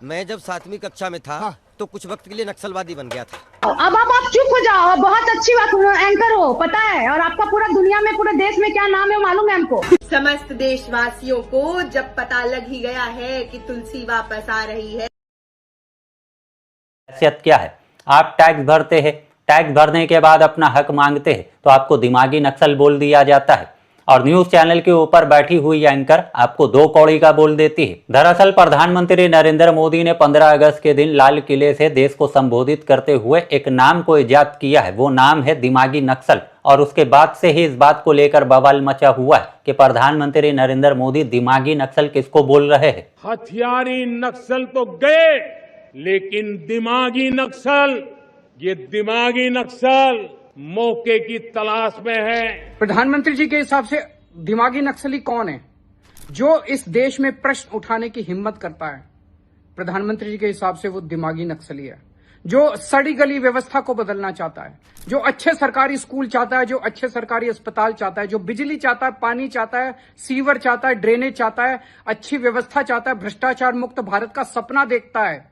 मैं जब 7वीं कक्षा में था तो कुछ वक्त के लिए नक्सलवादी बन गया था। अब आप चुप हो जाओ। आप बहुत अच्छी बात एंकर हो, पता है, और आपका पूरा दुनिया में, पूरे देश में क्या नाम है मालूम है हमको। समस्त देशवासियों को जब पता लग ही गया है कि तुलसी वापस आ रही है। हैसियत क्या है? आप टैक्स भरते हैं, टैक्स भरने के बाद अपना हक मांगते हैं तो आपको दिमागी नक्सल बोल दिया जाता है और न्यूज चैनल के ऊपर बैठी हुई एंकर आपको दो कौड़ी का बोल देती है। दरअसल प्रधानमंत्री नरेंद्र मोदी ने 15 अगस्त के दिन लाल किले से देश को संबोधित करते हुए एक नाम को इजाद किया है, वो नाम है दिमागी नक्सल। और उसके बाद से ही इस बात को लेकर बवाल मचा हुआ है कि प्रधानमंत्री नरेंद्र मोदी दिमागी नक्सल किसको बोल रहे हैं। हथियारी नक्सल तो गए, लेकिन दिमागी नक्सल, ये दिमागी नक्सल मौके की तलाश में है। प्रधानमंत्री जी के हिसाब से दिमागी नक्सली कौन है जो इस देश में प्रश्न उठाने की हिम्मत करता है? प्रधानमंत्री जी के हिसाब से वो दिमागी नक्सली है जो सड़ी गली व्यवस्था को बदलना चाहता है, जो अच्छे सरकारी स्कूल चाहता है, जो अच्छे सरकारी अस्पताल चाहता है, जो बिजली चाहता है, पानी चाहता है, सीवर चाहता है, ड्रेनेज चाहता है, अच्छी व्यवस्था चाहता है, भ्रष्टाचार मुक्त भारत का सपना देखता है,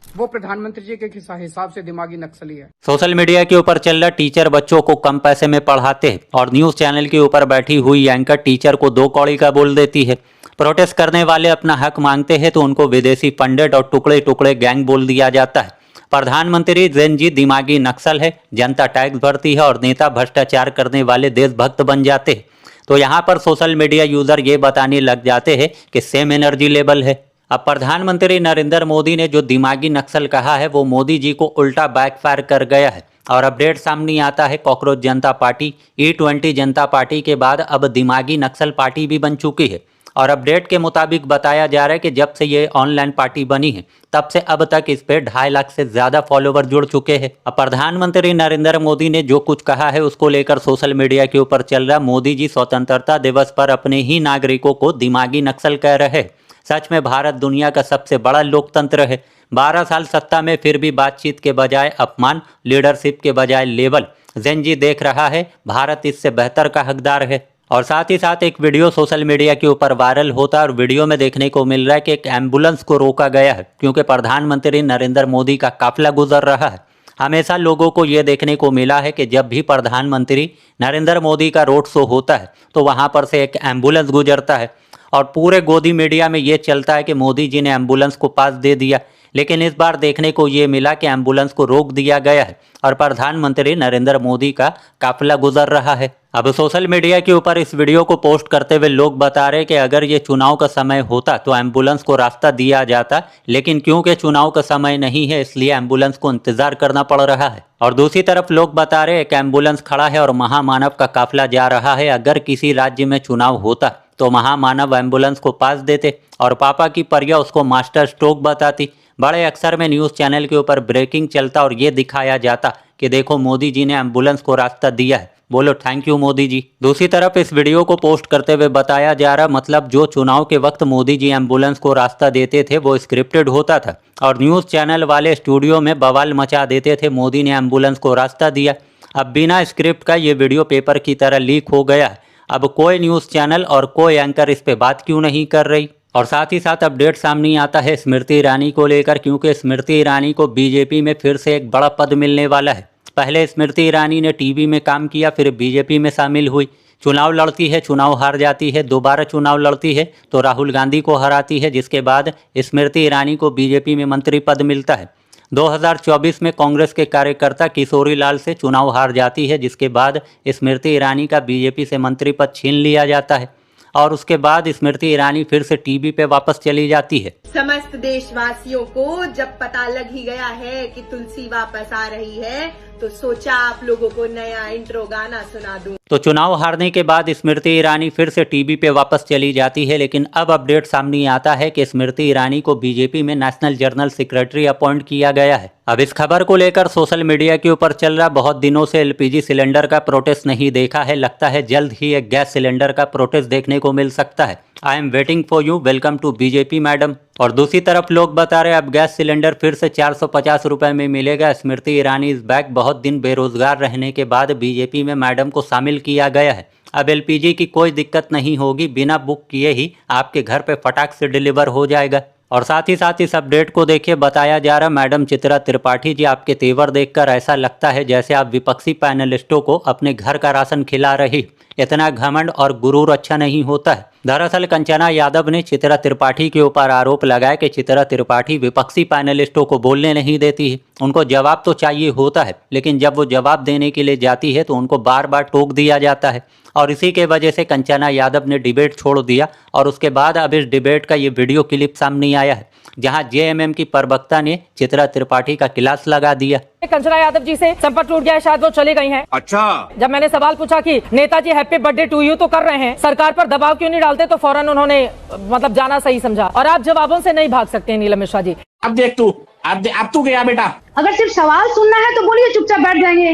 वो प्रधानमंत्री जी के हिसाब से दिमागी नक्सली है। सोशल मीडिया के ऊपर चल रहा टीचर बच्चों को कम पैसे में पढ़ाते हैं और न्यूज चैनल के ऊपर बैठी हुई एंकर टीचर को दो कौड़ी का बोल देती है। प्रोटेस्ट करने वाले अपना हक मांगते हैं तो उनको विदेशी पंडित और टुकड़े टुकड़े गैंग बोल दिया जाता है। प्रधानमंत्री जैन जी दिमागी नक्सल है, जनता टैक्स भरती है और नेता भ्रष्टाचार करने वाले देशभक्त बन जाते हैं। तो यहाँ पर सोशल मीडिया यूजर ये बताने लग जाते हैं कि सेम एनर्जी लेवल है। अब प्रधानमंत्री नरेंद्र मोदी ने जो दिमागी नक्सल कहा है वो मोदी जी को उल्टा बैकफायर कर गया है और अपडेट सामने आता है कॉकरोच जनता पार्टी E20 जनता पार्टी के बाद अब दिमागी नक्सल पार्टी भी बन चुकी है। और अपडेट के मुताबिक बताया जा रहा है कि जब से ये ऑनलाइन पार्टी बनी है तब से अब तक इस पे 2.5 लाख से ज्यादा फॉलोवर जुड़ चुके हैं। अब प्रधानमंत्री नरेंद्र मोदी ने जो कुछ कहा है उसको लेकर सोशल मीडिया के ऊपर चल रहा मोदी जी स्वतंत्रता दिवस पर अपने ही नागरिकों को दिमागी नक्सल कह रहे हैं। सच में भारत दुनिया का सबसे बड़ा लोकतंत्र है। 12 साल सत्ता में फिर भी बातचीत के बजाय अपमान, लीडरशिप के बजाय लेवल। जैन जी देख रहा है भारत इससे बेहतर का हकदार है। और साथ ही साथ एक वीडियो सोशल मीडिया के ऊपर वायरल होता है और वीडियो में देखने को मिल रहा है कि एक एम्बुलेंस को रोका गया है क्योंकि प्रधानमंत्री नरेंद्र मोदी का काफिला गुजर रहा है। हमेशा लोगों को ये देखने को मिला है कि जब भी प्रधानमंत्री नरेंद्र मोदी का रोड शो होता है तो वहाँ पर से एक एम्बुलेंस गुजरता है और पूरे गोदी मीडिया में ये चलता है कि मोदी जी ने एम्बुलेंस को पास दे दिया। लेकिन इस बार देखने को ये मिला कि एम्बुलेंस को रोक दिया गया है और प्रधानमंत्री नरेंद्र मोदी का काफिला गुजर रहा है। अब सोशल मीडिया के ऊपर इस वीडियो को पोस्ट करते हुए लोग बता रहे कि अगर ये चुनाव का समय होता तो एम्बुलेंस को रास्ता दिया जाता, लेकिन क्योंकि चुनाव का समय नहीं है इसलिए एम्बुलेंस को इंतजार करना पड़ रहा है। और दूसरी तरफ लोग बता रहे एक एम्बुलेंस खड़ा है और महामानव का काफिला जा रहा है। अगर किसी राज्य में चुनाव होता तो महामानव एम्बुलेंस को पास देते और पापा की परिया उसको मास्टर स्ट्रोक बताती। बड़े अक्सर में न्यूज़ चैनल के ऊपर ब्रेकिंग चलता और ये दिखाया जाता कि देखो मोदी जी ने एम्बुलेंस को रास्ता दिया है, बोलो थैंक यू मोदी जी। दूसरी तरफ इस वीडियो को पोस्ट करते हुए बताया जा रहा मतलब जो चुनाव के वक्त मोदी जी एम्बुलेंस को रास्ता देते थे वो स्क्रिप्टेड होता था और न्यूज़ चैनल वाले स्टूडियो में बवाल मचा देते थे मोदी ने एम्बुलेंस को रास्ता दिया। अब बिना स्क्रिप्ट का ये वीडियो पेपर की तरह लीक हो गया है। अब कोई न्यूज़ चैनल और कोई एंकर इस पे बात क्यों नहीं कर रही। और साथ ही साथ अपडेट सामने आता है स्मृति ईरानी को लेकर क्योंकि स्मृति ईरानी को बीजेपी में फिर से एक बड़ा पद मिलने वाला है। पहले स्मृति ईरानी ने टीवी में काम किया, फिर बीजेपी में शामिल हुई, चुनाव लड़ती है, चुनाव हार जाती है, दोबारा चुनाव लड़ती है तो राहुल गांधी को हराती है, जिसके बाद स्मृति ईरानी को बीजेपी में मंत्री पद मिलता है। 2024 में कांग्रेस के कार्यकर्ता किशोरी लाल से चुनाव हार जाती है, जिसके बाद स्मृति ईरानी का बीजेपी से मंत्री पद छीन लिया जाता है और उसके बाद स्मृति ईरानी फिर से टीवी पे वापस चली जाती है। समस्त देशवासियों को जब पता लग ही गया है कि तुलसी वापस आ रही है तो सोचा आप लोगों को नया इंट्रो गाना सुना दूं। तो चुनाव हारने के बाद स्मृति ईरानी फिर से टीवी पे वापस चली जाती है, लेकिन अब अपडेट सामने आता है कि स्मृति ईरानी को बीजेपी में नेशनल जनरल सेक्रेटरी अपॉइंट किया गया है। अब इस खबर को लेकर सोशल मीडिया के ऊपर चल रहा बहुत दिनों से एलपीजी सिलेंडर का प्रोटेस्ट नहीं देखा है, लगता है जल्द ही एक गैस सिलेंडर का प्रोटेस्ट देखने को मिल सकता है। I am waiting for you, welcome to BJP madam. और दूसरी तरफ लोग बता रहे अब गैस सिलेंडर फिर से 450 रुपए में मिलेगा। स्मृति ईरानी इस बैक बहुत दिन बेरोजगार रहने के बाद बीजेपी में मैडम को शामिल किया गया है। अब एलपीजी की कोई दिक्कत नहीं होगी, बिना बुक किए ही आपके घर पे फटाक से डिलीवर हो जाएगा। और साथ ही साथ इस अपडेट को देखिए बताया जा रहा मैडम चित्रा त्रिपाठी जी, आपके तेवर देखकर ऐसा लगता है जैसे आप विपक्षी पैनलिस्टों को अपने घर का राशन खिला रही। इतना घमंड और गुरूर अच्छा नहीं होता है। दरअसल कंचना यादव ने चित्रा त्रिपाठी के ऊपर आरोप लगाया कि चित्रा त्रिपाठी विपक्षी पैनलिस्टों को बोलने नहीं देती है। उनको जवाब तो चाहिए होता है, लेकिन जब वो जवाब देने के लिए जाती है तो उनको बार बार टोक दिया जाता है और इसी के वजह से कंचना यादव ने डिबेट छोड़ दिया। और उसके बाद अब इस डिबेट का ये वीडियो क्लिप सामने आया है जहां जेएमएम की प्रवक्ता ने चित्रा त्रिपाठी का क्लास लगा दिया। कंचना यादव जी से संपर्क टूट गया है, शायद वो चले गई हैं। अच्छा, जब मैंने सवाल पूछा कि नेताजी हैप्पी बर्थडे टू यू तो कर रहे हैं, सरकार पर दबाव क्यों नहीं डालते, तो फौरन उन्होंने मतलब जाना सही समझा। और आप जवाबों से नहीं भाग सकते नीलम मिश्रा जी। अब देख तू, अब तू गया बेटा। अगर सिर्फ सवाल सुनना है तो बोलिए, चुपचाप बैठ जाएंगे।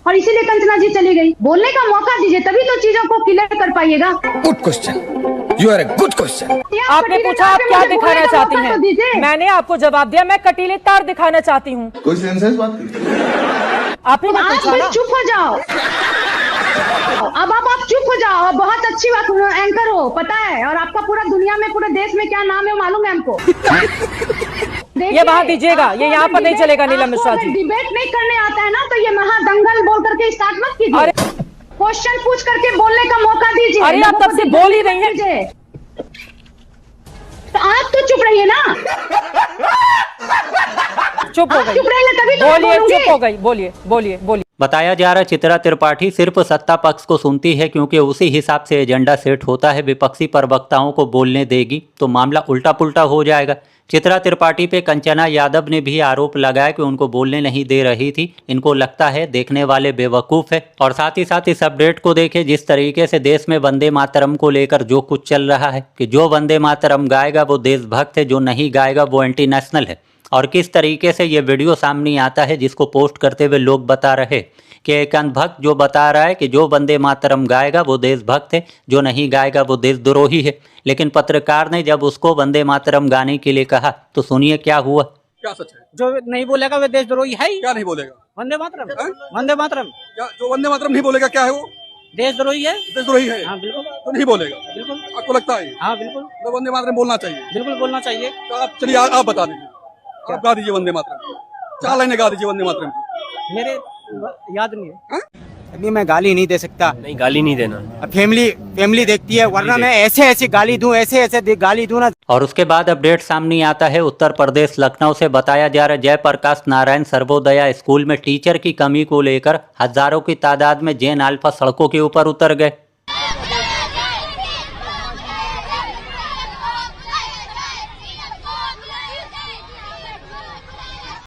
और इसीलिए कंचना जी चली गई। बोलने का मौका दीजिए, तभी तो चीजों को क्लियर कर पाइएगा। Good question, you are a good question. आपने पूछा आप क्या दिखाना चाहती हैं, मैंने आपको जवाब दिया, मैं कटीले तार दिखाना चाहती हूँ। कोई सेंसेस बात नहीं। आप ही ने पूछा ना। चुप हो जाओ। अब आप चुप हो जाओ। आप बहुत अच्छी बात एंकर हो, पता है, और आपका पूरा दुनिया में, पूरे देश में क्या नाम है मालूम है हमको। ये वहाँ दीजिएगा, ये यहाँ पर नहीं चलेगा नीलम मिश्रा जी। डिबेट नहीं करने आता है ना तो ये महादंगल बोल करके स्टार्ट मत कीजिए। क्वेश्चन पूछ करके बोलने का मौका दीजिए। अरे आप तब से बोल ही रही हैं। तो आप तो चुप रहिए ना। चुप हो गई, चुप रहेंगे तभी तो बोलिए। चुप हो गई, बोलिए बोलिए बोलिए। बताया जा रहा चित्रा त्रिपाठी सिर्फ सत्ता पक्ष को सुनती है, क्योंकि उसी हिसाब से एजेंडा सेट होता है। विपक्षी प्रवक्ताओं को बोलने देगी तो मामला उल्टा पुल्टा हो जाएगा। चित्रा त्रिपाठी पे कंचना यादव ने भी आरोप लगाया कि उनको बोलने नहीं दे रही थी। इनको लगता है देखने वाले बेवकूफ़ है। और साथ ही साथ इस अपडेट को देखें, जिस तरीके से देश में वंदे मातरम को लेकर जो कुछ चल रहा है कि जो वंदे मातरम गाएगा वो देशभक्त है, जो नहीं गाएगा वो एंटी नेशनल है। और किस तरीके से ये वीडियो सामने आता है जिसको पोस्ट करते हुए लोग बता रहे कि एक अंधभक्त जो बता रहा है कि जो वंदे मातरम गाएगा वो देशभक्त है, जो नहीं गाएगा वो देशद्रोही है। लेकिन पत्रकार ने जब उसको वंदे मातरम गाने के लिए कहा तो सुनिए क्या हुआ। क्या सच है? जो नहीं बोलेगा वो देशद्रोही है। क्या नहीं बोलेगा? वंदे मातरम, वंदे मातरम। क्या जो वंदे मातरम नहीं बोलेगा क्या है वो? देशद्रोही है। देशद्रोही है। हाँ बिल्कुल। तो नहीं बोलेगा? बिल्कुल। आपको लगता है? हाँ बिल्कुल। तो वंदे मातरम बोलना चाहिए। बिल्कुल बोलना चाहिए। तो आप चलिए आप बता दीजिए, आप गा दीजिए वंदे मातरम, 4 लाइनें गा दीजिए वंदे मातरम की। मेरे याद नहीं है। अभी मैं गाली नहीं दे सकता। नहीं, गाली नहीं देना। अब फैमिली देखती है, वरना मैं ऐसे गाली दूं, ऐसे गाली दूं ना। और उसके बाद अपडेट सामने आता है उत्तर प्रदेश लखनऊ से। बताया जा रहा है जयप्रकाश नारायण सर्वोदया स्कूल में टीचर की कमी को लेकर हजारों की तादाद में जैन अल्फा सड़कों के ऊपर उतर गए।